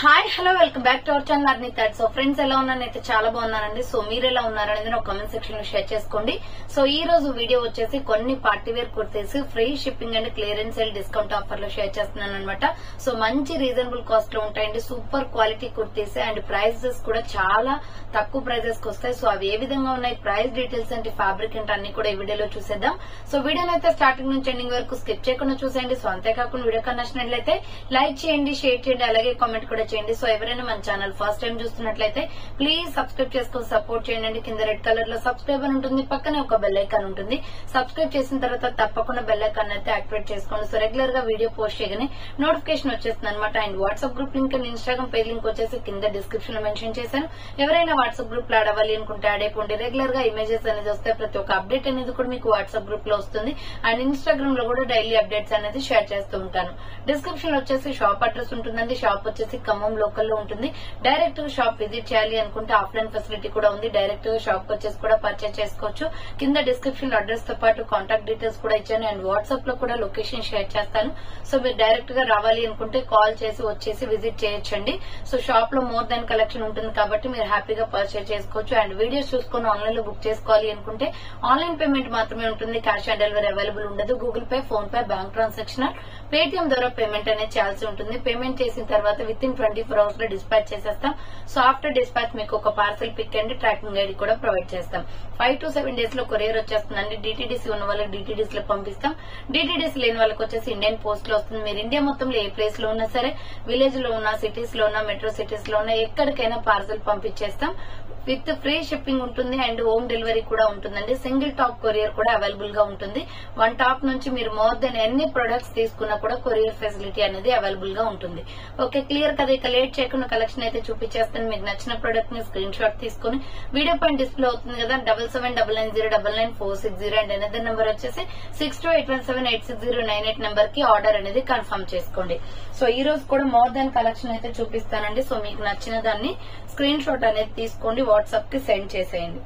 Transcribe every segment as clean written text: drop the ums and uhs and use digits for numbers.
Hi hello welcome back to our channel అర్ని థర్డ్. So friends ఎలా ఉన్నానైతే చాలా బాగున్నానండి. సో మీరు ఎలా ఉన్నారనేది ఒక కామెంట్ సెక్షన్ లో షేర్ చేసుకోండి. సో ఈ రోజు వీడియో వచ్చేసి కొన్ని party wear kurtis free shipping and clearance sale discount offer లో షేర్ చేస్తున్నాను అనమాట. సో మంచి రీజనబుల్ కాస్ట్ లో ఉంటాయండి. Super quality kurtis and prices కూడా చాలా తక్కువ ప్రైజెస్ కి వస్తాయి. సో అవి ఏ విధంగా ఉన్నాయి, ప్రైస్ డీటెయిల్స్ అంటే ఫ్యాబ్రిక్ అంటే అన్ని కూడా ఈ వీడియోలో చూసేద్దాం. సో వీడియోని అయితే స్టార్టింగ్ నుంచి ఎండింగ్ వరకు స్కిప్ చేయకుండా చూసేయండి. సో అంతేకాకుండా వీడియో నచ్చినట్లయితే లైక్ చేయండి, షేర్ చేయండి, అలాగే కామెంట్ కూడా చేయండి. సో ఎవరైనా మన ఛానల్ ఫస్ట్ టైం చూస్తున్నట్లయితే ప్లీజ్ సబ్స్క్రైబ్ చేసుకుని సపోర్ట్ చేయండి. కింద రెడ్ కలర్ లో సబ్స్క్రైబ్ అని ఉంటుంది, పక్కనే ఒక బెల్ ఐకాన్ ఉంటుంది. సబ్స్క్రైబ్ చేసిన తర్వాత తప్పకుండా బెల్ ఐకాన్ అయితే యాక్టివేట్ చేసుకోండి. సో రెగ్యులర్ గా వీడియో పోస్ట్ చేయగానే నోటిఫికేషన్ వచ్చేస్తుంది అనమాట. And WhatsApp group link and Instagram page link వచ్చేసి కింద డిస్క్రిప్షన్ లో మెన్షన్ చేశాను. ఎవరైనా వాట్సాప్ గ్రూప్ లో యాడ్ అవ్వాలి అనుకుంటే యాడ్ అయిపోండి. రెగ్యులర్ గా ఇమేజెస్ అనేది వస్తే ప్రతి ఒక్క అప్డేట్ అనేది కూడా మీకు వాట్సాప్ గ్రూప్ లో వస్తుంది. అండ్ ఇన్స్టాగ్రామ్ లో కూడా డైలీ అప్డేట్స్ అనేది షేర్ చేస్తూ ఉంటాను. డిస్క్రిప్షన్ లో వచ్చేసి షాప్ అడ్రస్ ఉంటుందండి. షాప్ వచ్చేసి ఖమ్మం లోకల్ లో ఉంటుంది. డైరెక్ట్ గా షాప్ విజిట్ చేయాలి అనుకుంటే ఆఫ్లైన్ ఫెసిలిటీ కూడా ఉంది. డైరెక్ట్ గా షాప్ వచ్చేసి కూడా పర్చేస్ చేసుకోవచ్చు. కింద డిస్క్రిప్షన్ లో అడ్రస్ తో పాటు కాంటాక్ట్ డీటెయిల్స్ కూడా ఇచ్చాను. అండ్ వాట్సాప్ లో కూడా లొకేషన్ షేర్ చేస్తాను. సో మీరు డైరెక్ట్ గా రావాలి అనుకుంటే కాల్ చేసి వచ్చేసి విజిట్ చేయొచ్చండి. సో షాప్ లో మోర్ దాన్ కలెక్షన్ ఉంటుంది కాబట్టి మీరు హ్యాపీగా పర్చేస్ చేసుకోవచ్చు. అండ్ వీడియోస్ చూసుకుని ఆన్లైన్ లో బుక్ చేసుకోవాలి అనుకుంటే ఆన్లైన్ పేమెంట్ మాత్రమే ఉంటుంది. క్యాష్ ఆన్ డెలివరీ అవైలబుల్ ఉండదు. Google pay, phone pay, bank transaction, Paytm ద్వారా పేమెంట్ అనేది చేయాల్సి ఉంటుంది. పేమెంట్ చేసిన తర్వాత విత్ ఇన్ 24 hours లో డిస్పాచ్ చేసేస్తాం. సో ఆఫ్టర్ డిస్పాచ్ మీకు ఒక parcel pick and tracking ID కూడా ప్రొవైడ్ చేస్తాం. 5 to 7 days లో కొరియర్ వచ్చేస్తుందండి. డిటిడిసి ఉన్న వాళ్ళకి డిటిడిసి లో పంపిస్తాం. డిటిడిసి లేని వాళ్ళకి వచ్చేసి ఇండియన్ పోస్ట్ లో వస్తుంది. మీరు ఇండియా మొత్తంలో ఏ ప్లేస్ లో ఉన్నా సరే, విలేజ్ లో ఉన్నా, సిటీస్ లో ఉన్నా, మెట్రో సిటీస్ లో ఉన్నా, ఎక్కడికైనా పార్సల్ పంపించేస్తాం. విత్ ఫ్రీ షిప్పింగ్ ఉంటుంది అండ్ హోమ్ డెలివరీ కూడా ఉంటుందండి. సింగిల్ టాప్ కొరియర్ కూడా అవైలబుల్ గా ఉంటుంది. 1 టాప్ నుంచి మీరు మోర్ దెన్ ఎన్ని ప్రొడక్ట్స్ తీసుకున్నా కూడా కొరియర్ ఫెసిలిటీ అనేది అవైలబుల్ గా ఉంటుంది. ఓకే, క్లియర్ కదా. ఇక లేట్ చేయకుండా కలెక్షన్ అయితే చూపించేస్తాను. మీకు నచ్చిన ప్రొడక్ట్ ని స్క్రీన్ షాట్ తీసుకుని వీడియో పైన డిస్ప్లే అవుతుంది కదా 7799099460 అండ్ అనదర్ నెంబర్ వచ్చేసి 6281786098 నెంబర్ కి ఆర్డర్ అనేది కన్ఫర్మ్ చేసుకోండి. సో ఈ రోజు కూడా మోర్ దెన్ కలెక్షన్ అయితే చూపిస్తానండి. సో మీకు నచ్చిన దాన్ని స్క్రీన్ షాట్ అనేది తీసుకోండి, వాట్సాప్ కి సెండ్ చేసేయండి.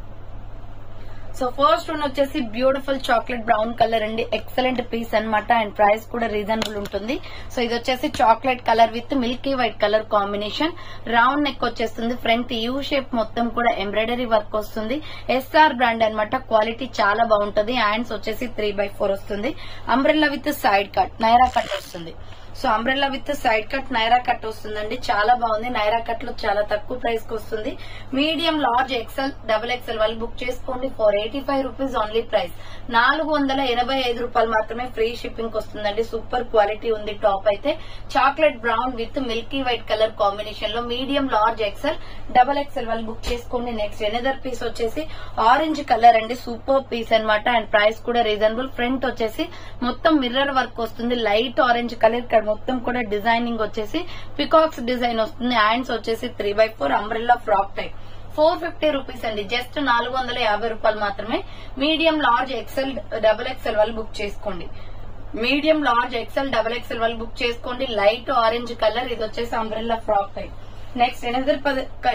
సో ఫస్ట్ వన్ వచ్చేసి బ్యూటిఫుల్ చాక్లెట్ బ్రౌన్ కలర్ అండి. ఎక్సలెంట్ పీస్ అన్నమాట. అండ్ ప్రైస్ కూడా రీజనబుల్ ఉంటుంది. సో ఇది వచ్చేసి chocolate colour with milky white colour combination. Round neck వచ్చేస్తుంది. ఫ్రంట్ యూ షేప్ మొత్తం కూడా ఎంబ్రాయిడరీ వర్క్ వస్తుంది. ఎస్ఆర్ బ్రాండ్ అన్నమాట. క్వాలిటీ చాలా బాగుంటుంది. హ్యాండ్స్ వచ్చేసి 3/4 వస్తుంది. Umbrella with side cut, Naira cut వస్తుంది. So umbrella with side cut, Naira cut వస్తుందండి. చాలా బాగుంది. నైరా కట్ లో చాలా తక్కువ ప్రైస్ కి వస్తుంది. Medium, large, XL, double XL వాళ్ళు బుక్ చేసుకోండి. 485 రూపీస్ ఓన్లీ ప్రైస్. 485 రూపాయలు మాత్రమే ఫ్రీ షిప్పింగ్ వస్తుందండి. సూపర్ క్వాలిటీ ఉంది. టాప్ అయితే chocolate brown with milky white colour combination లో medium, large, XL, double XL వాళ్ళు బుక్ చేసుకోండి. నెక్స్ట్ ఎనదర్ పీస్ వచ్చేసి ఆరెంజ్ కలర్ అండి. సూపర్ పీస్ అన్నమాట. అండ్ ప్రైస్ కూడా రీజనబుల్. ఫ్రంట్ వచ్చేసి మొత్తం మిర్రర్ వర్క్ వస్తుంది. Light orange colour. ఇక్కడ మొత్తం కూడా డిజైనింగ్ వచ్చేసి పికాక్స్ డిజైన్ వస్తుంది. హ్యాండ్స్ వచ్చేసి 3/4 అంబ్రెల్లా ఫ్రాక్ టైప్. 450 రూపీస్ అండి. జస్ట్ 450 రూపాయలు మాత్రమే. Medium, large, XL, double XL వాళ్ళు బుక్ చేసుకోండి. Medium, large, XL, double XL వాళ్ళు బుక్ చేసుకోండి. Light orange colour. ఇది వచ్చేసి umbrella frock type. Next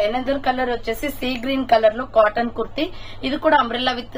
another colour వచ్చేసి సీ గ్రీన్ కలర్ లో కాటన్ కుర్తీ. ఇది కూడా umbrella with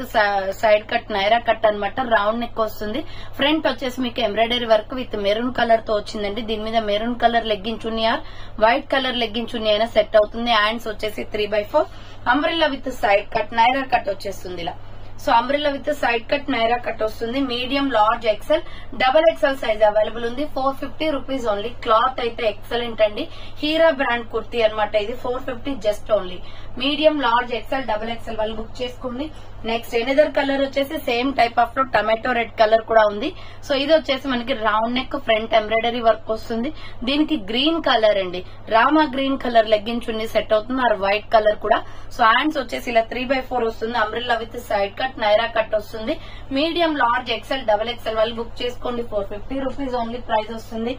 side cut, Naira cut అన్నమాట. రౌండ్ నెక్ వస్తుంది. ఫ్రంట్ వచ్చేసి మీకు embroidery work with maroon colour తో వచ్చిందండి. దీని మీద maroon colour legging chunni or white colour legging chunni అయినా సెట్ అవుతుంది. హ్యాండ్స్ వచ్చేసి 3/4 umbrella with side cut, Naira cut వచ్చేస్తుంది ఇలా. So umbrella with side cut, Naira cut వస్తుంది. Medium, large, XL, double XL size available ఉంది. 450 రూపీస్ ఓన్లీ. క్లాత్ అయితే ఎక్సలెంట్ అండి. Heera brand kurti అన్నమాట. ఇది 450 just only. Medium, large, XL, double XL వాళ్ళు బుక్ చేసుకోండి. నెక్స్ట్ ఎనదర్ కలర్ వచ్చేసి సేమ్ టైప్ ఆఫ్ లో టమాటో రెడ్ కలర్ కూడా ఉంది. సో ఇది వచ్చేసి మనకి round neck, front embroidery work వస్తుంది. దీనికి గ్రీన్ కలర్ అండి. Rama green colour legging chunni set అవుతుంది. ఆర్ వైట్ కలర్ కూడా. సో హ్యాండ్స్ వచ్చేసి ఇలా 3/4 వస్తుంది. Umbrella with side cut, Naira cut వస్తుంది. Medium, large, XL, double XL వాళ్ళు బుక్ చేసుకోండి. 450 రూపీస్ ఓన్లీ ప్రైస్ వస్తుంది.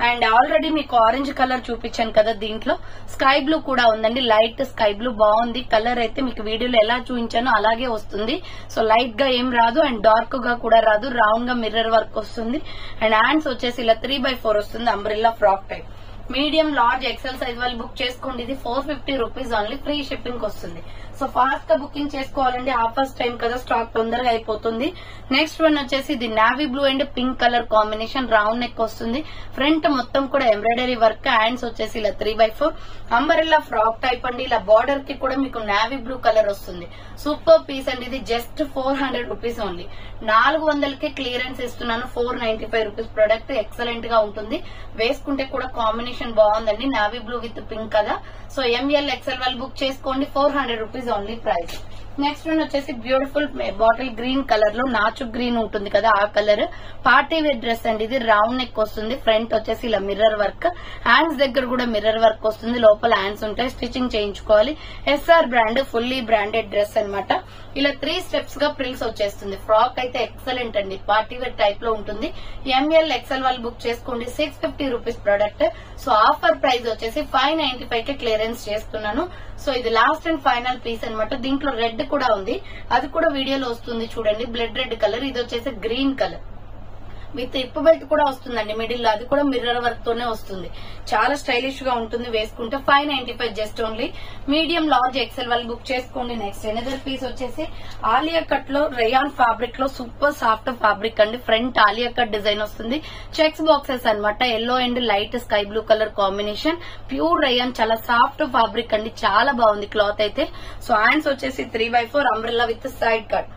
అండ్ ఆల్రెడీ మీకు ఆరెంజ్ కలర్ చూపించాను కదా, దీంట్లో స్కై బ్లూ కూడా ఉందండి. లైట్ స్కై బ్లూ బాగుంది. కలర్ అయితే మీకు వీడియోలో ఎలా చూపించానో అలాగే వస్తుంది. సో లైట్ గా ఏం రాదు అండ్ డార్క్ గా కూడా రాదు. రౌండ్ గా మిర్రర్ వర్క్ వస్తుంది. అండ్ హ్యాండ్స్ వచ్చేసి ఇలా 3/4 వస్తుంది. Umbrella frock type. Medium large XL size వాళ్ళు బుక్ చేసుకోండి. ఇది 450 రూపీస్ ఓన్లీ, ఫ్రీ షిప్పింగ్ వస్తుంది. సో ఫాస్ట్ గా బుకింగ్ చేసుకోవాలండి, ఆఫర్స్ టైం కదా, స్టాక్ తొందరగా అయిపోతుంది. నెక్స్ట్ వన్ వచ్చేసి ఇది navy blue and pink colour combination, round neck వస్తుంది. ఫ్రంట్ మొత్తం కూడా ఎంబ్రాయిడరీ వర్క్, హ్యాండ్స్ వచ్చేసి ఇలా 3x4 అంబరెల్లా ఫ్రాక్ టైప్ అండి. ఇలా బార్డర్ కి కూడా మీకు నావీ బ్లూ కలర్ వస్తుంది. సూపర్ పీస్ అండి, ఇది జస్ట్ 400 రూపీస్ ఓన్లీ. 400కి క్లియరెన్స్ ఇస్తున్నాను. 495 రూపీస్ ప్రొడక్ట్ ఎక్సలెంట్ గా ఉంటుంది, వేసుకుంటే కూడా కాంబినేషన్ బాగుందండి. నావీ బ్లూ విత్ పింక్ కదా. సో ఎంఎల్ ఎక్సెల్ వాళ్ళు బుక్ చేసుకోండి, 400 rupees only price. Next one వచ్చేసి బ్యూటిఫుల్ బాటిల్ గ్రీన్ కలర్ లో నాచు గ్రీన్ ఉంటుంది కదా, ఆ కలర్ పార్టీ వేర్ డ్రెస్ అండి. ఇది రౌండ్ నెక్ వస్తుంది, ఫ్రంట్ వచ్చేసి ఇలా మిర్రర్ వర్క్, హ్యాండ్స్ దగ్గర కూడా మిర్రర్ వర్క్ వస్తుంది, లోపల హ్యాండ్స్ ఉంటాయి, స్టిచింగ్ చేయించుకోవాలి. SR brand, fully branded dress అన్నమాట. ఇలా 3 స్టెప్స్ గా ప్రిల్స్ వచ్చేస్తుంది. ఫ్రాక్ అయితే ఎక్సలెంట్ అండి, పార్టీ వేర్ టైప్ లో ఉంటుంది. ఎంఎల్ ఎక్సెల్ వాళ్ళు బుక్ చేసుకోండి, 650 rupees product. So offer price వచ్చేసి 595 కి క్లియరెన్స్ చేస్తున్నాను. సో ఇది లాస్ట్ అండ్ ఫైనల్ పీస్ అన్నమాట. దీంట్లో రెడ్ కూడా ఉంది, అది కూడా వీడియోలో వస్తుంది చూడండి. బ్లడ్ రెడ్ కలర్, ఇది వచ్చేసి గ్రీన్ కలర్ విత్ ఇప్ బెల్ట్ కూడా వస్తుందండి మిడిల్ లో, అది కూడా మిర్రర్ వర్క్ తోనే వస్తుంది. చాలా స్టైలిష్ గా ఉంటుంది, వేసుకుంటే 595 just only. Medium large XL వాళ్ళు బుక్ చేసుకోండి. నెక్స్ట్ ఎనదర్ పీస్ వచ్చేసి ఆలియా కట్ లో రేయాన్ ఫ్యాబ్రిక్ లో సూపర్ సాఫ్ట్ ఫ్యాబ్రిక్ అండి. ఫ్రంట్ ఆలియా కట్ డిజైన్ వస్తుంది, చెక్స్ బాక్సెస్ అన్నమాట. Yellow and light sky blue colour combination, pure rayon, చాలా సాఫ్ట్ ఫ్యాబ్రిక్ అండి, చాలా బాగుంది క్లాత్ అయితే. సో హ్యాండ్స్ వచ్చేసి 3x4 umbrella with side cut,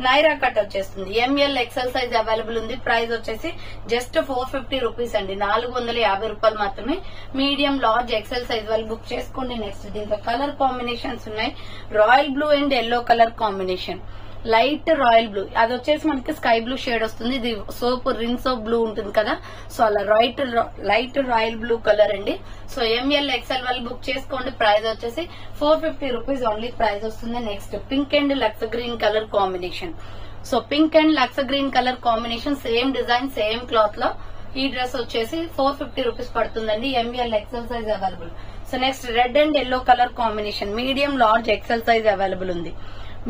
Naira cut వచ్చేస్తుంది. ఎంఎల్ ఎక్సెల్ సైజ్ అవైలబుల్ ఉంది. ప్రైస్ వచ్చేసి జస్ట్ 450 రూపీస్ అండి, 450 రూపాయలు మాత్రమే. మీడియం లార్జ్ ఎక్సెల్ సైజ్ వాళ్ళు బుక్ చేసుకోండి. నెక్స్ట్ దీంట్లో కలర్ కాంబినేషన్స్ ఉన్నాయి. Royal blue and yellow colour combination, light royal blue, అది వచ్చేసి మనకి స్కై బ్లూ షేడ్ వస్తుంది. ఇది సోప్ రిన్ సోప్ బ్లూ ఉంటుంది కదా, సో అలా లైట్ రాయల్ బ్లూ కలర్ అండి. సో ఎంఎల్ ఎక్సెల్ వాళ్ళు బుక్ చేసుకోండి. ప్రైస్ వచ్చేసి 450 రూపీస్ ఓన్లీ ప్రైస్ వస్తుంది. Next pink and lux green colour combination. So pink and lux green colour combination, same design same cloth లో ఈ dress వచ్చేసి 450 rupees పడుతుందండి. ML XL size available. So next red and yellow colour combination, medium large XL size available ఉంది.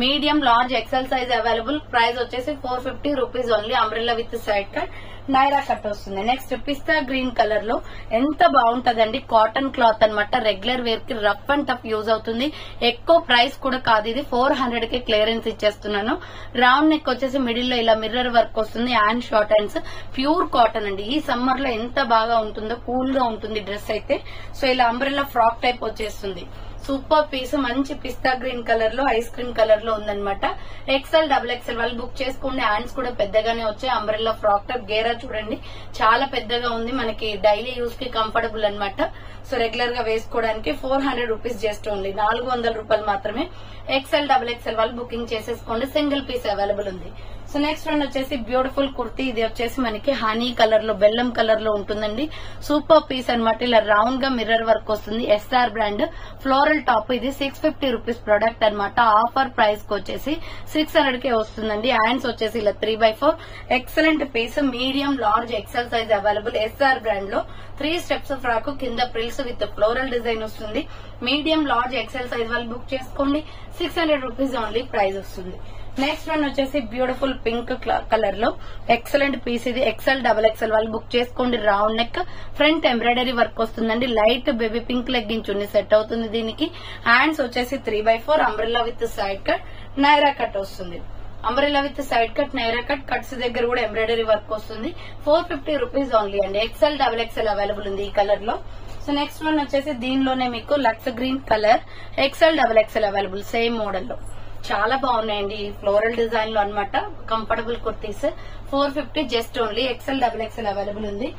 Medium large XL size available. Price వచ్చేసి 450 rupees only. Umbrella with side cut, Naira cut వస్తుంది. Next pista green colour లో ఎంత బాగుంటదండి, cotton cloth అన్నమాట. Regular wear కి rough and tough use అవుతుంది. ఎక్కువ ప్రైస్ కూడా కాదు, ఇది 400 కి క్లియరెన్స్ ఇచ్చేస్తున్నాను. రౌండ్ నెక్ వచ్చేసి మిడిల్ లో ఇలా మిర్రర్ వర్క్ వస్తుంది, hand short hands, pure cotton అండి. ఈ సమ్మర్ లో ఎంత బాగా ఉంటుందో, కూల్ గా ఉంటుంది డ్రెస్ అయితే. సో ఇలా అంబ్రెల్లా ఫ్రాక్ టైప్ వచ్చేస్తుంది. సూపర్ పీస్, మంచి పిస్తా గ్రీన్ కలర్ లో ఐస్ క్రీమ్ కలర్ లో ఉందన్నమాట. ఎక్సెల్ డబుల్ ఎక్సెల్ వాళ్ళు బుక్ చేసుకోండి. హ్యాండ్స్ కూడా పెద్దగానే వచ్చాయి. అంబ్రెల్లా ఫ్రాక్ టైప్, గేరా చూడండి చాలా పెద్దగా ఉంది, మనకి డైలీ యూజ్ కి కంఫర్టబుల్ అన్నమాట. సో రెగ్యులర్ గా వేసుకోవడానికి 400 రూపీస్ జస్ట్ ఓన్లీ, 400 రూపాయలు మాత్రమే. ఎక్సెల్ డబుల్ ఎక్సెల్ వాళ్ళు బుకింగ్ చేసేసుకోండి, సింగిల్ పీస్ అవైలబుల్ ఉంది. సో నెక్స్ట్ వన్ వచ్చేసి బ్యూటిఫుల్ కుర్తీ, ఇది వచ్చేసి మనకి హనీ కలర్ లో, బెల్లం కలర్ లో ఉంటుందండి. సూపర్ పీస్ అన్నమాట. ఇలా రౌండ్ గా మిర్రర్ వర్క్ వస్తుంది, ఎస్ఆర్ బ్రాండ్ ఫ్లోరల్ టాప్. ఇది 650 రూపీస్ ప్రొడక్ట్ అన్నమాట. ఆఫర్ ప్రైస్ కి వచ్చేసి 600 కే వస్తుందండి. హ్యాండ్స్ వచ్చేసి ఇలా 3x4 excellent piece. Medium large XL size available. SR brand లో 3 స్టెప్స్ ఫ్రాక్, కింద ప్రిల్స్ విత్ ఫ్లోరల్ డిజైన్ వస్తుంది. మీడియం లార్జ్ ఎక్సెల్ సైజ్ వాళ్ళు బుక్ చేసుకోండి, 600 రూపీస్ ఓన్లీ ప్రైస్ వస్తుంది. నెక్స్ట్ వన్ వచ్చేసి బ్యూటిఫుల్ పింక్ కలర్ లో ఎక్సలెంట్ పీస్, ఇది XL double XL వాళ్ళు బుక్ చేసుకోండి. Round neck, front embroidery work వస్తుందండి. Light baby pink legging chunni set అవుతుంది దీనికి. హ్యాండ్స్ వచ్చేసి 3x4 umbrella with side cut, Naira cut వస్తుంది. Umbrella with side cut, Naira cut, cuts దగ్గర కూడా ఎంబ్రాయిడరీ వర్క్ వస్తుంది. 450 రూపీస్ ఓన్లీ అండి. ఎక్సెల్ డబుల్ ఎక్సెల్ అవైలబుల్ ఉంది ఈ కలర్ లో. సో నెక్స్ట్ వన్ వచ్చేసి దీనిలోనే మీకు lush green colour, XL double XL available same model లో. చాలా బాగున్నాయండి ఈ ఫ్లోరల్ డిజైన్ లో అన్నమాట. Comfortable kurtis 450 just only. XL double XL available ఉంది.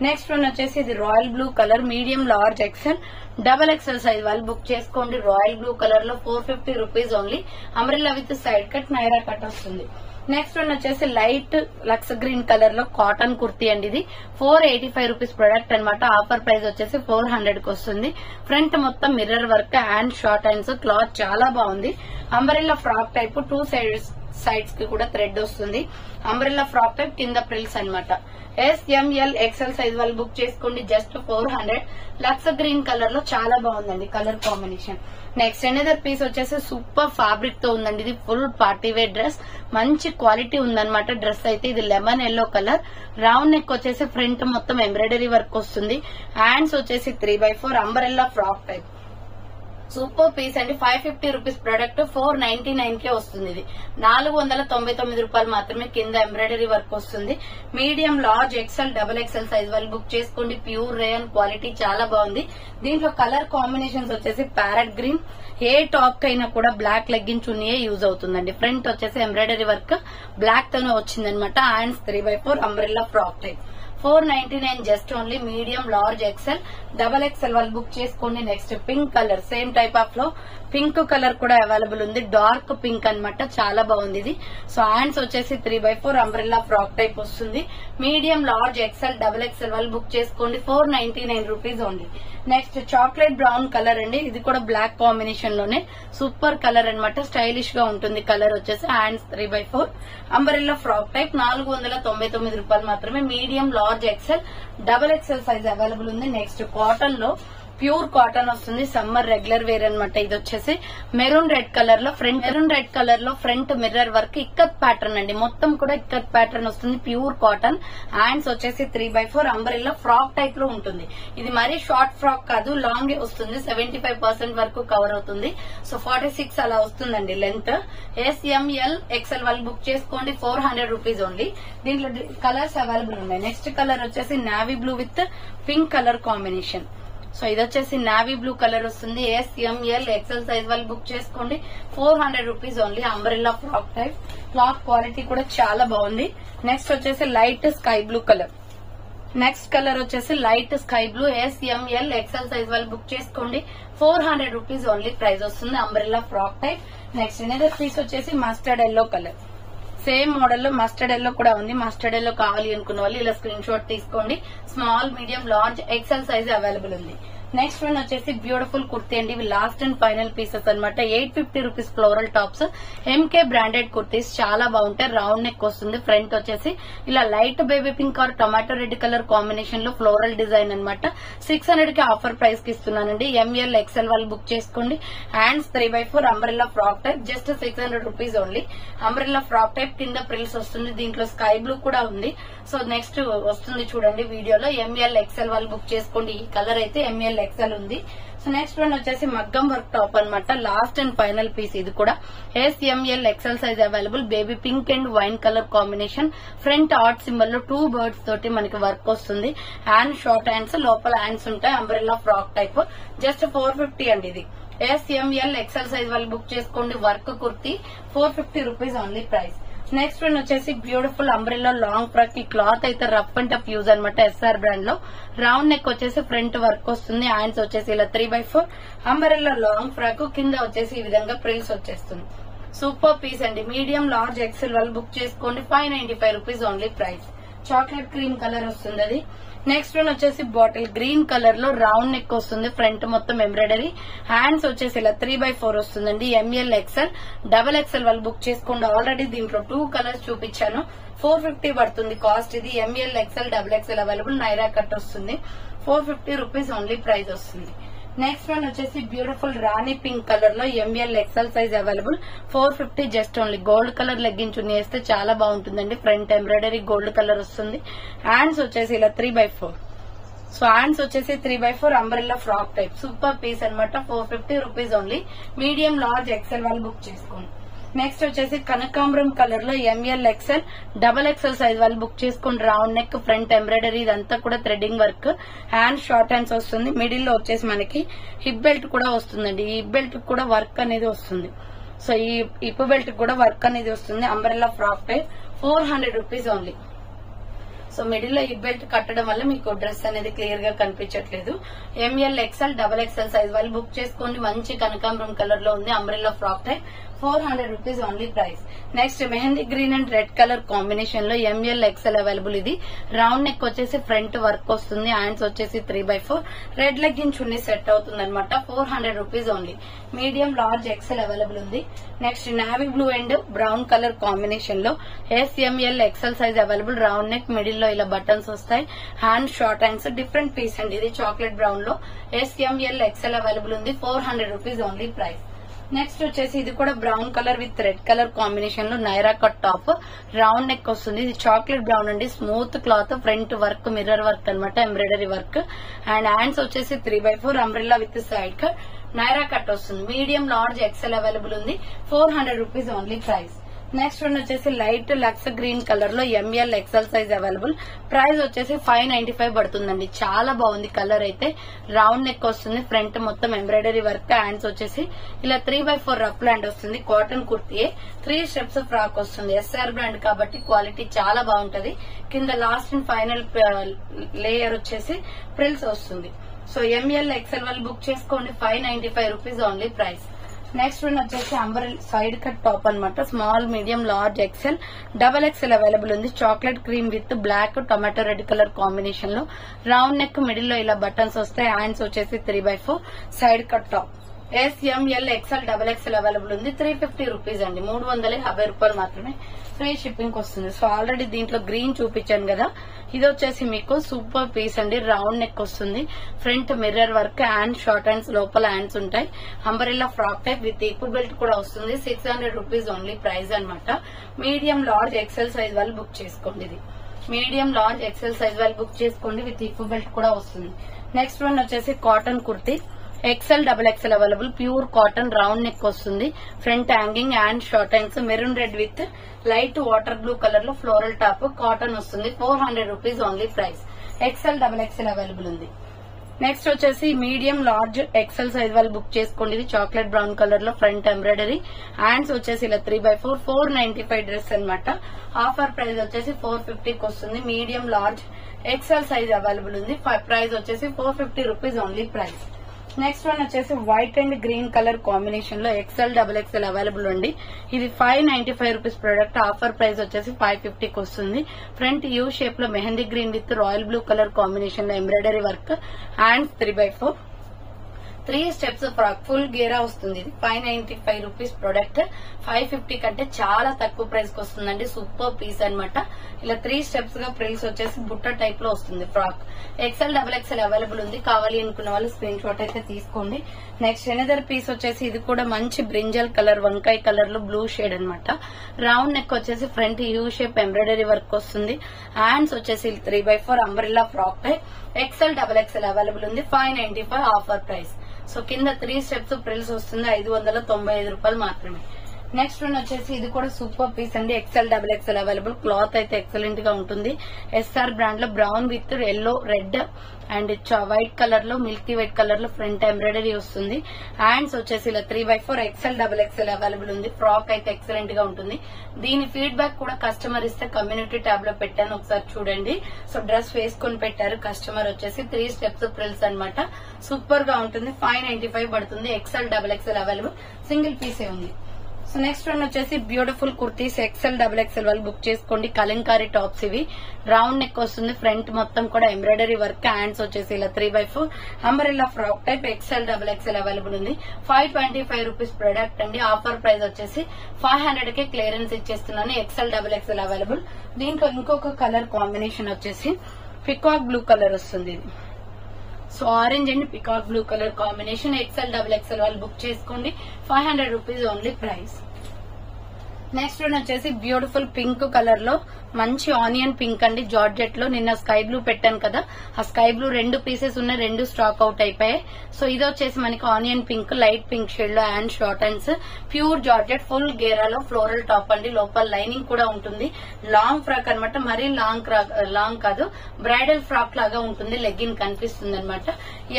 నెక్స్ట్ వన్ వచ్చేసి ఇది royal blue colour, medium large XL double XL size వాళ్ళు బుక్ చేసుకోండి. రాయల్ బ్లూ కలర్ లో 450 rupees only. Umbrella with side cut, Naira cut వస్తుంది. Next one వచ్చేసి light Lux green colour లో cotton kurti అండి. ఇది 485 రూపీస్ ప్రొడక్ట్ అన్నమాట. ఆఫర్ ప్రైస్ వచ్చేసి 400 కి వస్తుంది. ఫ్రంట్ మొత్తం mirror work, hand short hands, cloth చాలా బాగుంది. అంబ్రెల్లా ఫ్రాక్ టైప్, 2 సైడ్స్ కి కూడా థ్రెడ్ వస్తుంది. అంబ్రెల్లా ఫ్రాక్ టైప్, కింద ప్రిల్స్ అన్నమాట. SML XL సైజ్ వాళ్ళు బుక్ చేసుకోండి. జస్ట్ 400. లక్స్ గ్రీన్ కలర్ లో చాలా బాగుందండి colour combination. Next another piece వచ్చేసి సూపర్ ఫ్యాబ్రిక్ తో ఉందండి. ఇది ఫుల్ పార్టీ వేర్ డ్రెస్, మంచి క్వాలిటీ ఉందన్నమాట డ్రెస్ అయితే. ఇది lemon yellow colour, round neck వచ్చేసి ఫ్రంట్ మొత్తం ఎంబ్రాయిడరీ వర్క్ వస్తుంది. హ్యాండ్స్ వచ్చేసి 3/4 umbrella frock type. Super piece అండి. 550 రూపీస్ ప్రొడక్ట్ 499 కే వస్తుంది. ఇది 499 రూపాయలు మాత్రమే. కింద ఎంబ్రాయిడరీ వర్క్ వస్తుంది. Medium, large, XL, XXL size వాళ్ళు బుక్ చేసుకోండి. ప్యూర్ రేయన్ క్వాలిటీ చాలా బాగుంది. దీంట్లో కలర్ కాంబినేషన్స్ వచ్చేసి ప్యారెట్ గ్రీన్. ఏ టాప్ కైనా కూడా బ్లాక్ లెగ్గిన్ చున్నీయే యూజ్ అవుతుందండి. ఫ్రంట్ వచ్చేసి ఎంబ్రాయిడరీ వర్క్ బ్లాక్ తోనే వచ్చిందనమాట. Hands 3/4 umbrella frock type. 499 just only. Medium, large, XL, XXL వాళ్ళు బుక్ చేసుకోండి. Next pink colour, same type of లో పింక్ కలర్ కూడా అవైలబుల్ ఉంది. డార్క్ పింక్ అన్నమాట, చాలా బాగుంది ఇది. సో హ్యాండ్స్ వచ్చేసి 3/4 అంబ్రెల్లా ఫ్రాక్ టైప్ వస్తుంది. మీడియం, లార్జ్, XL, XXL వాళ్ళు బుక్ చేసుకోండి. 499 rupees only. Next chocolate brown colour అండి. ఇది కూడా బ్లాక్ కాంబినేషన్ లోనే సూపర్ కలర్ అన్నమాట. స్టైలిష్ గా ఉంటుంది కలర్ వచ్చేసి. Hands 3/4 umbrella frock type. 499 రూపాయలు మాత్రమే. Medium, large, XL, XXL size available ఉంది. నెక్స్ట్ కాటన్ లో ప్యూర్ కాటన్ వస్తుంది. సమ్మర్ రెగ్యులర్ వేర్ అన్నమాట. ఇది వచ్చేసి మెరూన్ రెడ్ కలర్ లో front mirror work ikat pattern అండి. మొత్తం కూడా ఇక్కత్ ప్యాటర్న్ వస్తుంది. Pure cotton. హ్యాండ్స్ వచ్చేసి 3/4 అంబ్రెల్లా ఫ్రాక్ టైప్ లో ఉంటుంది. ఇది మరీ షార్ట్ ఫ్రాక్ కాదు, లాంగ్ వస్తుంది. 75% వరకు కవర్ అవుతుంది. సో 46 అలా వస్తుందండి లెంత్. SML XL వాళ్ళు బుక్ చేసుకోండి. 400 రూపీస్ ఓన్లీ. దీంట్లో కలర్స్ అవైలబుల్ ఉన్నాయి. నెక్స్ట్ కలర్ వచ్చేసి navy blue with pink colour combination. So ఇది వచ్చేసి నావీ బ్లూ కలర్ వస్తుంది. SML XL సైజ్ వాళ్ళు బుక్ చేసుకోండి. 400 rupees only. Umbrella frock type. Cloth quality కూడా చాలా బాగుంది. నెక్స్ట్ వచ్చేసి light sky blue colour. Next colour వచ్చేసి light sky blue. SML XL size వాళ్ళు బుక్ చేసుకోండి. 400 రూపీస్ ఓన్లీ ప్రైస్ వస్తుంది. Umbrella frock type. Next another piece వచ్చేసి mustard yellow colour. Same model లో మస్టర్డ్ ఎల్లో కూడా ఉంది. మస్టర్డ్ ఎల్లో కావాలి అనుకున్న వాళ్ళు ఇలా స్క్రీన్ షాట్ తీసుకోండి. Small, medium, large, XL size available ఉంది. నెక్స్ట్ వన్ వచ్చేసి బ్యూటిఫుల్ కుర్తీ అండి. ఇవి లాస్ట్ అండ్ ఫైనల్ పీసెస్ అనమాట. 850 rupees floral tops. MK branded kurtis చాలా బాగుంటాయి. రౌండ్ నెక్ వస్తుంది. ఫ్రంట్ వచ్చేసి ఇలా light baby pink or tomato red colour combination లో ఫ్లోరల్ డిజైన్ అనమాట. 600 కి ఆఫర్ ప్రైస్ కి ఇస్తున్నానండి. ML XL వాళ్ళు బుక్ చేసుకోండి. Hands 3/4 umbrella frock type. Just 600 rupees only. Umbrella frock type, కింద ప్రిల్స్ వస్తుంది. దీంట్లో స్కై బ్లూ కూడా ఉంది. సో నెక్స్ట్ వస్తుంది చూడండి వీడియోలో. ML XL వాళ్ళు బుక్ చేసుకోండి. ఈ కలర్ అయితే ML XL ఉంది. సో నెక్స్ట్ వన్ వచ్చేసి మగ్గం వర్క్ టాప్ అన్నమాట. లాస్ట్ అండ్ ఫైనల్ పీస్ ఇది కూడా. SML XL size available. Baby pink and wine colour combination. Front art symbol లో 2 బర్డ్స్ తోటి మనకి వర్క్ వస్తుంది. హ్యాండ్ షార్ట్ హ్యాండ్స్, లోపల హ్యాండ్స్ ఉంటాయి. Umbrella frock type. జస్ట్ 450 అండి ఇది. SML XL సైజ్ వాళ్ళు బుక్ చేసుకోండి. Work kurti 450 rupees only price. Next one వచ్చేసి బ్యూటిఫుల్ అంబ్రెల్లా లాంగ్ ఫ్రాక్. ఈ క్లాత్ అయితే రఫ్ అండ్ టఫ్ యూజ్ అనమాట. SR బ్రాండ్ లో రౌండ్ నెక్ వచ్చేసి ఫ్రంట్ వర్క్ వస్తుంది. హ్యాండ్స్ వచ్చేసి ఇలా 3/4 అంబ్రెల్లా లాంగ్ ఫ్రాక్. కింద వచ్చేసి ఈ విధంగా ప్రిల్స్ వచ్చేస్తుంది. సూపర్ పీస్ అండి. మీడియం, లార్జ్, XL వాళ్ళు బుక్ చేసుకోండి. 595 rupees only price. Chocolate cream colour వస్తుంది అది. నెక్స్ట్ వన్ వచ్చేసి బాటిల్ గ్రీన్ కలర్ లో రౌండ్ నెక్ వస్తుంది. ఫ్రంట్ మొత్తం ఎంబ్రాయిడరీ. హ్యాండ్స్ వచ్చేసి ఇలా 3/4 వస్తుందండి. ML XL, XXL వాళ్ళు బుక్ చేసుకోండి. ఆల్రెడీ దీంట్లో 2 కలర్స్ చూపించాను. 450 పడుతుంది కాస్ట్. ఇది ML XL, XXL available. Naira cut వస్తుంది. 450 రూపీస్ ఓన్లీ ప్రైస్ వస్తుంది. నెక్స్ట్ వన్ వచ్చేసి బ్యూటిఫుల్ రాణి పింక్ కలర్ లో ML XL size available. 450 just only. Gold colour legging chunni వేస్తే చాలా బాగుంటుందండి. ఫ్రంట్ ఎంబ్రాయిడరీ గోల్డ్ కలర్ వస్తుంది. హ్యాండ్స్ వచ్చేసి ఇలా 3/4. సో హ్యాండ్స్ వచ్చేసి 3/4 umbrella frock type. Super piece అనమాట. 450 rupees only. Medium, large, XL వాళ్ళు బుక్ చేసుకోండి. నెక్స్ట్ వచ్చేసి కనకాంబరం కలర్ లో ML XL, XXL సైజ్ వాళ్ళు బుక్ చేసుకోండి. రౌండ్ నెక్, ఫ్రంట్ ఎంబ్రాయిడరీ ఇదంతా కూడా threading work. Hand short hands వస్తుంది. మిడిల్ లో వచ్చేసి మనకి హిప్ బెల్ట్ కూడా వస్తుందండి. ఈ హిప్ బెల్ట్ కూడా వర్క్ అనేది వస్తుంది. సో ఈ హిప్ బెల్ట్ కూడా వర్క్ అనేది వస్తుంది. Umbrella frock type. 400 rupees only. So middle లో ఈ బెల్ట్ కట్టడం వల్ల మీకు డ్రెస్ అనేది క్లియర్ గా కనిపించట్లేదు. ML XL double XL size వాళ్ళు బుక్ చేసుకోండి. మంచి కనకాంబరం కలర్ లో ఉంది, umbrella frock type, 400 rupees only price. Next mehndi green and red colour combination లో ఎంఎల్ ఎక్స్ఎల్ అవైలబుల్. ఇది రౌండ్ నెక్ వచ్చేసి ఫ్రంట్ వర్క్ వస్తుంది, హ్యాండ్స్ వచ్చేసి 3/4 రెడ్ లెగ్గిన్ చున్నీ సెట్ అవుతుంది అనమాట. 400 rupees only. Medium large XL available ఉంది. Next navy blue and brown colour combination లో SML XL size available. Round neck, middle లో ఇలా బటన్స్ వస్తాయి, hand short hands, different piece అండి. ఇది చాక్లెట్ బ్రౌన్ లో ఎస్ఎంఎల్ ఎక్స్ఎల్ అవైలబుల్ ఉంది. 400 rupees only price. Next వచ్చేసి ఇది కూడా brown colour with red colour combination లో Naira cut top, round neck వస్తుంది. ఇది చాక్లెట్ బ్రౌన్ అండి, smooth cloth, front work, mirror work అనమాట, ఎంబ్రాయిడరీ వర్క్. అండ్ హ్యాండ్స్ వచ్చేసి 3/4 umbrella with side cut, Naira cut వస్తుంది. మీడియం లార్జ్ ఎక్సెల్ అవైలబుల్ ఉంది. 400 rupees only price. Next one వచ్చేసి light Lux green colour లో M L XL size available. Price వచ్చేసి 595 పడుతుందండి. చాలా బాగుంది కలర్ అయితే. రౌండ్ నెక్ వస్తుంది, ఫ్రంట్ మొత్తం ఎంబ్రాయిడరీ వర్క్, హ్యాండ్స్ వచ్చేసి ఇలా 3/4 రఫ్ హ్యాండ్ వస్తుంది. కాటన్ కుర్తీ, 3 స్టెప్స్ ఫ్రాక్ వస్తుంది. ఎస్ఆర్ బ్రాండ్ కాబట్టి క్వాలిటీ చాలా బాగుంటది. కింద లాస్ట్ అండ్ ఫైనల్ లేయర్ వచ్చేసి ప్రిల్స్ వస్తుంది. సో ఎంఎల్ ఎక్సెల్ వాళ్ళు బుక్ చేసుకోండి. 595 rupees only price. Next one వచ్చేసి అంబ్రెల్లా సైడ్ కట్ టాప్ అనమాట. Small, medium, large, XL, double XL available ఉంది. Chocolate cream with black tomato red colour combination లో round neck, middle లో ఇలా buttons వస్తాయి. Hands వచ్చేసి 3/4 side cut top. SML XL double XL available ఉంది. 350 rupees అండి, 350 రూపాయలు మాత్రమే. ఫ్రీ షిప్పింగ్ వస్తుంది. సో ఆల్రెడీ దీంట్లో గ్రీన్ చూపించాను కదా, ఇది వచ్చేసి మీకు సూపర్ పీస్ అండి. రౌండ్ నెక్ వస్తుంది, front mirror work, hand short hands, లోపల హ్యాండ్స్ ఉంటాయి. Umbrella frock type with equal belt కూడా వస్తుంది. 600 రూపీస్ ఓన్లీ ప్రైస్ అనమాట. మీడియం లార్జ్ ఎక్సెల్ సైజ్ వాళ్ళు బుక్ చేసుకోండి. ఇది మీడియం లార్జ్ ఎక్సెల్ సైజ్ వాళ్ళు బుక్ చేసుకోండి, విత్ ఈక్వల్ బెల్ట్ కూడా వస్తుంది. నెక్స్ట్ వన్ వచ్చేసి cotton kurti, XL double XL available. Pure cotton, round neck వస్తుంది, front hanging, hand short hands, maroon red with light water blue colour లో floral top, cotton వస్తుంది. 400 rupees only price. XL double XL available ఉంది. Next వచ్చేసి medium large XL size వాళ్ళు book చేసుకోండి. ఇది chocolate brown colour లో front embroidery, hands వచ్చేసి ఇలా 3/4, 495 డ్రెస్ అనమాట. ఆఫర్ ప్రైస్ వచ్చేసి 450కి వస్తుంది. Medium large XL size available ఉంది. ప్రైస్ వచ్చేసి 450 rupees only price. Next one వచ్చేసి white and green colour combination లో ఎక్సెల్ డబల్ ఎక్సెల్ అవైలబుల్ అండి. ఇది 595 రూపీస్ ప్రొడక్ట్. ఆఫర్ ప్రైస్ వచ్చేసి 550కి వస్తుంది. ఫ్రంట్ యూ షేప్ లో mehndi green with royal blue colour combination లో embroidery work, hands 3/4, 3 steps frock, full గేరా వస్తుంది. ఇది 595 రూపీస్ ప్రొడక్ట్. 550 కంటే చాలా తక్కువ ప్రైస్ కి వస్తుందండి. సూపర్ పీస్ అనమాట. ఇలా 3 స్టెప్స్ గా ప్రిల్స్ వచ్చేసి బుట్ట టైప్ లో వస్తుంది frock. XL double XL available ఉంది. కావాలి అనుకున్న వాళ్ళు స్క్రీన్ షాట్ అయితే తీసుకోండి. నెక్స్ట్ ఎనదర్ పీస్ వచ్చేసి ఇది కూడా మంచి బ్రింజల్ కలర్, వంకాయ కలర్ లో బ్లూ షేడ్ అనమాట. రౌండ్ నెక్ వచ్చేసి front U shape embroidery work వస్తుంది. హ్యాండ్స్ వచ్చేసి 3/4 umbrella frock type. XL double XL available ఉంది. 595 ఆఫర్ ప్రైస్. సో కింద 3 స్టెప్స్ ప్రిల్స్ వస్తుంది. 595 రూపాయలు మాత్రమే. నెక్స్ట్ వన్ వచ్చేసి ఇది కూడా సూపర్ పీస్ అండి. XL double XL available. Cloth అయితే ఎక్సలెంట్ గా ఉంటుంది. ఎస్ఆర్ బ్రాండ్ లో brown with yellow, red and white colour లో, మిల్కీ వైట్ కలర్ లో ఫ్రంట్ ఎంబ్రాయిడరీ వస్తుంది. హ్యాండ్స్ వచ్చేసి ఇలా 3/4 ఎక్సెల్ డబల్ ఎక్సెల్ అవైలబుల్ ఉంది. ఫ్రాక్ అయితే ఎక్సలెంట్ గా ఉంటుంది. దీని ఫీడ్బ్యాక్ కూడా కస్టమర్ ఇస్తే కమ్యూనిటీ ట్యాబ్ లో పెట్టాను, ఒకసారి చూడండి. సో డ్రెస్ వేసుకొని పెట్టారు కస్టమర్ వచ్చేసి. 3 స్టెప్స్ ప్రిల్స్ అనమాట. సూపర్ గా ఉంటుంది. 595 పడుతుంది. XL double XL available. Single పీసే ఉంది. సో నెక్స్ట్ వన్ వచ్చేసి beautiful kurtis, XL double XL వాళ్ళు బుక్ చేసుకోండి. కలంకారీ టాప్స్ ఇవి. రౌండ్ నెక్ వస్తుంది, ఫ్రంట్ మొత్తం కూడా ఎంబ్రాయిడరీ వర్క్, హ్యాండ్స్ వచ్చేసి ఇలా 3/4 umbrella frock type. XL double XL available ఉంది. 525 రూపీస్ ప్రొడక్ట్ అండి. ఆఫర్ ప్రైస్ వచ్చేసి 500కే క్లియరెన్స్ ఇచ్చేస్తున్నాను. XL double XL available. దీంట్లో ఇంకొక కలర్ కాంబినేషన్ వచ్చేసి పికాక్ బ్లూ కలర్ వస్తుంది. So orange and peacock blue colour combination. XL double XL వాళ్ళు బుక్ చేసుకోండి. 500 rupees only price. Next one వచ్చేసి బ్యూటిఫుల్ పింక్ కలర్ లో మంచి ఆనియన్ పింక్ అండి. జార్జెట్ లో నిన్న స్కై బ్లూ పెట్టాను కదా, ఆ స్కై బ్లూ 2 పీసెస్ ఉన్నాయి, 2 స్టాక్ అవుట్ అయిపోయాయి. సో ఇది వచ్చేసి మనకి onion pink, light pink shade లో, hand short hands, pure georgette, full గేరాలో ఫ్లోరల్ టాప్ అండి. లోపల లైనింగ్ కూడా ఉంటుంది. లాంగ్ ఫ్రాక్ అనమాట. మరీ లాంగ్ కాదు, బ్రైడల్ ఫ్రాక్ లాగా ఉంటుంది. లెగ్గిన్ కనిపిస్తుంది అనమాట.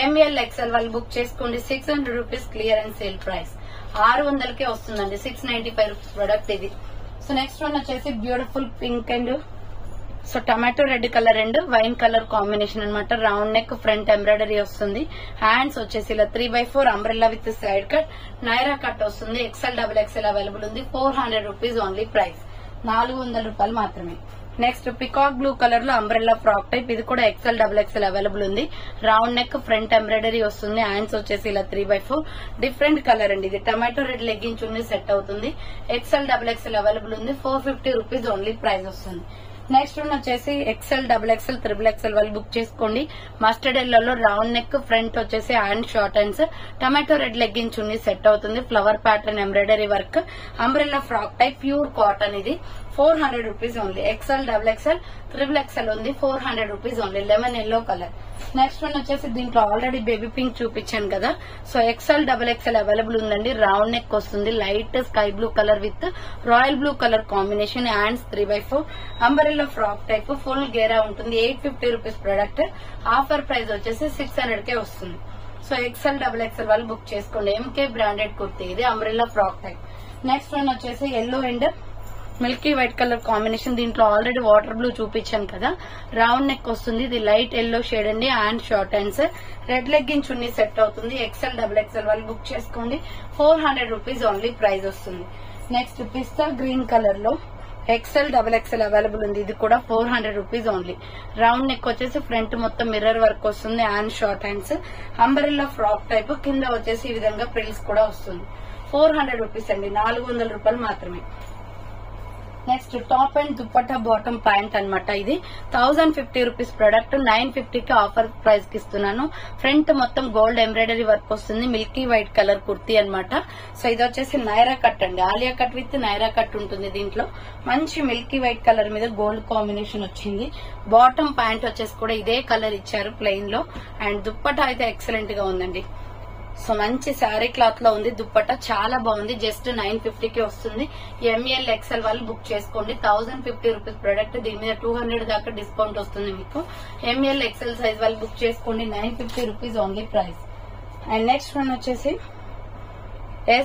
ఎంఎల్ ఎక్సెల్ వాళ్ళు బుక్ చేసుకోండి. 600 రూపీస్ క్లియరెన్స్ సేల్ ప్రైస్. 600కే వస్తుందండి. 695 రూపీస్ ప్రొడక్ట్ ఇది. సో నెక్స్ట్ వన్ వచ్చేసి beautiful pink and so tomato red colour and wine colour combination అనమాట. రౌండ్ నెక్, ఫ్రంట్ ఎంబ్రాయిడరీ వస్తుంది. హ్యాండ్స్ వచ్చేసి ఇలా 3/4 umbrella with side cut, Naira cut వస్తుంది. XL XXL available ఉంది. 400 rupees only price, 400 రూపాయలు మాత్రమే. నెక్స్ట్ పికాక్ బ్లూ కలర్ లో umbrella frock type, ఇది కూడా XL XXL అవైలబుల్ ఉంది. రౌండ్ నెక్, ఫ్రంట్ ఎంబ్రాయిడరీ వస్తుంది. హ్యాండ్స్ వచ్చేసి ఇలా 3/4 డిఫరెంట్ కలర్ అండి. ఇది tomato red legging chunni set అవుతుంది. XL XXL అవైలబుల్ ఉంది. 450 రూపీస్ ఓన్లీ ప్రైస్ వస్తుంది. నెక్స్ట్ వన్ వచ్చేసి XL XXL XXL వాళ్ళు బుక్ చేసుకోండి. Mustard yellow round neck, front వచ్చేసి hand short hands, tomato red legging chunni set అవుతుంది. Flower pattern embroidery work, umbrella frock type, pure cotton. ఇది 400 rupees only. XL XXL XXL ఉంది. 400 rupees only. Lemon yellow colour. Next one వచ్చేసి దీంట్లో already baby pink చూపించాను కదా. So XL XXL available ఉందండి. Round neck వస్తుంది. Light sky blue colour with royal blue colour combination. Hands 3/4 umbrella frock type, full గేరా ఉంటుంది. 850 rupees product. Offer price వచ్చేసి 600 కే వస్తుంది. సో XL XXL వాళ్ళు బుక్ చేసుకోండి. MK బ్రాండెడ్ కుర్తీ, ఇది umbrella frock type. Next one వచ్చేసి yellow and milky white colour combination. దీంట్లో ఆల్రెడీ వాటర్ బ్లూ చూపించాను కదా. రౌండ్ నెక్ వస్తుంది. ఇది లైట్ ఎల్లో షేడ్ అండి. Hand short hands, red legging chunni set అవుతుంది. XL XXL వాళ్ళు బుక్ చేసుకోండి. 400 రూపీస్ ఓన్లీ ప్రైస్ వస్తుంది. నెక్స్ట్ పిస్తా గ్రీన్ కలర్ లో XL XXL అవైలబుల్ ఉంది. ఇది కూడా 400 రూపీస్ ఓన్లీ. రౌండ్ నెక్ వచ్చేసి ఫ్రంట్ మొత్తం మిర్రర్ వర్క్ వస్తుంది. Hand short hands, umbrella frock type, కింద వచ్చేసి ఈ విధంగా ప్రిల్స్ కూడా వస్తుంది. 400 రూపీస్ అండి, 400 రూపాయలు మాత్రమే. Next top and dupatta bottom pant అనమాట. ఇది 1050 రూపీస్ ప్రొడక్ట్. 950 కి ఆఫర్ ప్రైస్ కి ఇస్తున్నాను. ఫ్రంట్ మొత్తం గోల్డ్ ఎంబ్రాయిడరీ వర్క్ వస్తుంది. మిల్కీ వైట్ కలర్ కుర్తీ అనమాట. సో ఇది వచ్చేసి నైరా కట్ అండి. Alia cut with Naira cut ఉంటుంది. దీంట్లో మంచి మిల్కీ వైట్ కలర్ మీద గోల్డ్ కాంబినేషన్ వచ్చింది. బాటమ్ ప్యాంట్ వచ్చేసి కూడా ఇదే కలర్ ఇచ్చారు ప్లెయిన్ లో. అండ్ దుప్పట్టా అయితే ఎక్సలెంట్ గా ఉందండి. సో మంచి శారీ క్లాత్ లో ఉంది. దుప్పట్టా చాలా బాగుంది. జస్ట్ 950 కి వస్తుంది. ML XL వాళ్ళు బుక్ చేసుకోండి. 1050 రూపీస్ ప్రొడక్ట్. దీని మీద 200 దాకా డిస్కౌంట్ వస్తుంది మీకు. ML XL సైజ్ వాళ్ళు బుక్ చేసుకోండి. 950 rupees only price. And next one వచ్చేసి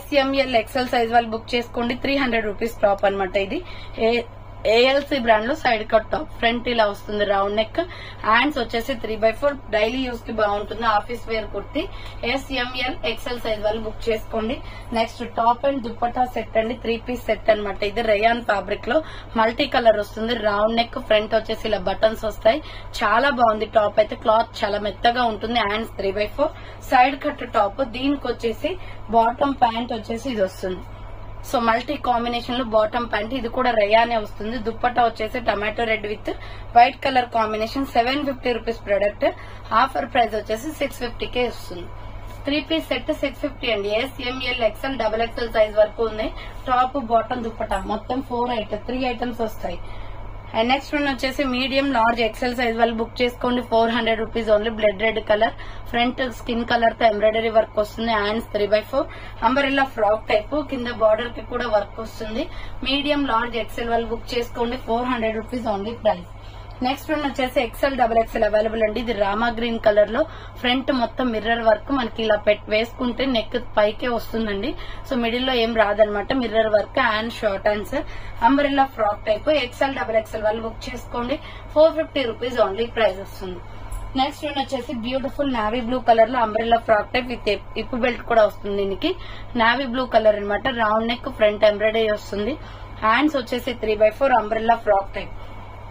SML XL సైజ్ వాళ్ళు బుక్ చేసుకోండి. 300 రూపీస్ టాప్ అనమాట. ఇది ALC బ్రాండ్ లో సైడ్ కట్ టాప్. ఫ్రంట్ ఇలా వస్తుంది. రౌండ్ నెక్, హ్యాండ్స్ వచ్చేసి 3/4 డైలీ యూస్ కి బాగుంటుంది. Office wear kurti. SML XL size వాళ్ళు బుక్ చేసుకోండి. Next top and dupatta set అండి. 3 పీస్ సెట్ అనమాట. ఇది రేయాన్ ఫ్యాబ్రిక్ లో మల్టీ కలర్ వస్తుంది. రౌండ్ నెక్, ఫ్రంట్ వచ్చేసి ఇలా బటన్స్ వస్తాయి. చాలా బాగుంది టాప్ అయితే. క్లాత్ చాలా మెత్తగా ఉంటుంది. Hands 3/4 side cut top. దీనికి వచ్చేసి బాటమ్ ప్యాంట్ వచ్చేసి ఇది వస్తుంది. సో మల్టీ కాంబినేషన్ లో బాటమ్ ప్యాంట్. ఇది కూడా రేయానే వస్తుంది. దుప్పట్టా వచ్చేసి tomato red with white colour combination. 750 rupees product. Offer price వచ్చేసి 650 కే వస్తుంది. 3 పీస్ సెట్ 650 అండి. SML XL XXL సైజ్ వరకు ఉంది. టాప్, బాటమ్, దుప్పట్టా మొత్తం 3 ఐటమ్స్ వస్తాయి. అండ్ నెక్స్ట్ వన్ వచ్చేసి మీడియం లార్జ్ XL సైజ్ వాళ్ళు బుక్ చేసుకోండి. 400 rupees only. Blood red colour, front skin colour తో ఎంబ్రాయిడరీ వర్క్ వస్తుంది. హ్యాండ్స్ 3/4 అంబ్రెల్లా ఫ్రాక్ టైప్, కింద బార్డర్ కి కూడా వర్క్ వస్తుంది. మీడియం లార్జ్ XL వాళ్ళు బుక్ చేసుకోండి. 400 rupees only price. Next one వచ్చేసి XL XXL అవైలబుల్ అండి. ఇది రామా గ్రీన్ కలర్ లో ఫ్రంట్ మొత్తం మిర్రర్ వర్క్. మనకి ఇలా వేసుకుంటే నెక్ పైకే వస్తుందండి. సో మిడిల్ లో ఏం రాదనమాట. Mirror work, hand short hands, umbrella frock type. XL XXL వాళ్ళు బుక్ చేసుకోండి. 450 రూపీస్ ఓన్లీ ప్రైస్ వస్తుంది. నెక్స్ట్ వన్ వచ్చేసి బ్యూటిఫుల్ నావీ బ్లూ కలర్ లో అంబ్రెల్లా ఫ్రాక్ టైప్ విత్ ఇప్పు బెల్ట్ కూడా వస్తుంది. దీనికి నావీ బ్లూ కలర్ అనమాట. రౌండ్ నెక్, ఫ్రంట్ ఎంబ్రాయిడరీ వస్తుంది. హ్యాండ్స్ వచ్చేసి 3/4 అంబ్రెల్లా ఫ్రాక్ టైప్.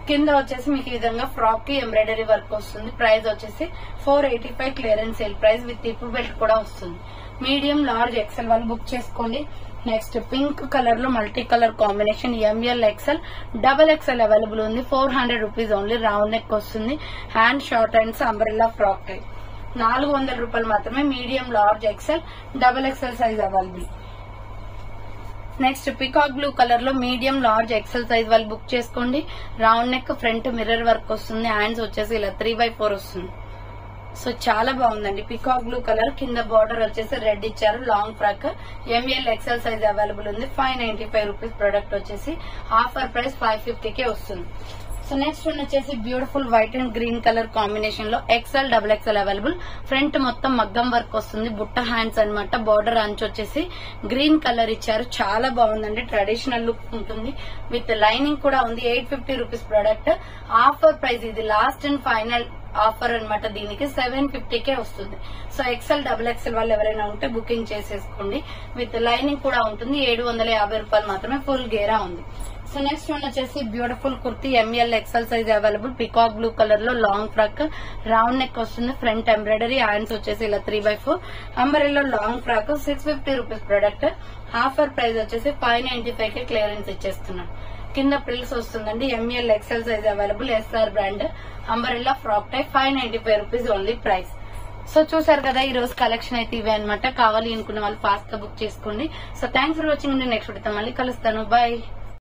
కింద వచ్చేసి మీకు ఈ విధంగా ఫ్రాక్ కి ఎంబ్రాయిడరీ వర్క్ వస్తుంది. ప్రైస్ వచ్చేసి 485 క్లియరెన్స్ సేల్ ప్రైస్ విత్ ఇప్పు బెల్ట్ కూడా వస్తుంది. మీడియం లార్జ్ XL వాళ్ళు బుక్ చేసుకోండి. నెక్స్ట్ పింక్ కలర్ లో multi colour combination. ML XL XXL available ఉంది. 400 రూపీస్ ఓన్లీ. రౌండ్ నెక్ వస్తుంది. Hand short hands, umbrella frock type. 400 రూపాయలు మాత్రమే. Medium large XL XXL size available. Next peacock blue colour లో medium large XL size వాళ్ళు book చేసుకోండి. Round neck, front mirror work వస్తుంది. Hands వచ్చేసి ఇలా 3/4 వస్తుంది. సో చాలా బాగుందండి. పికాక్ బ్లూ కలర్, కింద బార్డర్ వచ్చేసి రెడ్ ఇచ్చారు. Long frock. ML XL size available ఉంది. 595 రూపీస్ ప్రొడక్ట్ వచ్చేసి ఆఫర్ ప్రైస్ 550 కే వస్తుంది. సో నెక్స్ట్ వన్ వచ్చేసి beautiful white and green colour combination లో XL XXL అవైలబుల్. ఫ్రంట్ మొత్తం మగ్గం వర్క్ వస్తుంది, బుట్ట హ్యాండ్స్ అన్నమాట. బార్డర్ అంచు వచ్చేసి గ్రీన్ కలర్ ఇచ్చారు, చాలా బాగుందండి. ట్రెడిషనల్ లుక్ ఉంటుంది, విత్ లైనింగ్ కూడా ఉంది. 850 రూపీస్ ప్రోడక్ట్. ఆఫర్ ప్రైస్ ఇది, లాస్ట్ అండ్ ఫైనల్ ఆఫర్ అన్నమాట. దీనికి 750కే వస్తుంది. సో XL XXL వాళ్ళు ఎవరైనా ఉంటే బుకింగ్ చేసేసుకోండి. విత్ లైనింగ్ కూడా ఉంటుంది. 750 రూపాయలు మాత్రమే, ఫుల్ గేరా ఉంది. సో నెక్స్ట్ వన్ వచ్చేసి beautiful kurti ML XL size available. Peacock blue colour లో లాంగ్ ఫ్రాక్, రౌండ్ నెక్ వస్తుంది. ఫ్రంట్ ఎంబ్రాయిడరీ, హ్యాండ్స్ వచ్చేసి ఇలా 3/4. అంబరెల్లో long frock, 650 rupees product. Offer price వచ్చేసి 595కే క్లియరెన్స్ ఇచ్చేస్తున్నాను. కింద ప్రిల్స్ వస్తుందండి. ML XL size available. SR brand umbrella frock type, 595 rupees only price. So చూసారు కదా, ఈ రోజు కలెక్షన్ అయితే ఇవే అనమాట. కావాలి అనుకున్న వాళ్ళు ఫాస్ట్ గా బుక్ చేసుకోండి. So thanks for watching. Next వీడియోతో మళ్ళీ కలుస్తాను. బాయ్.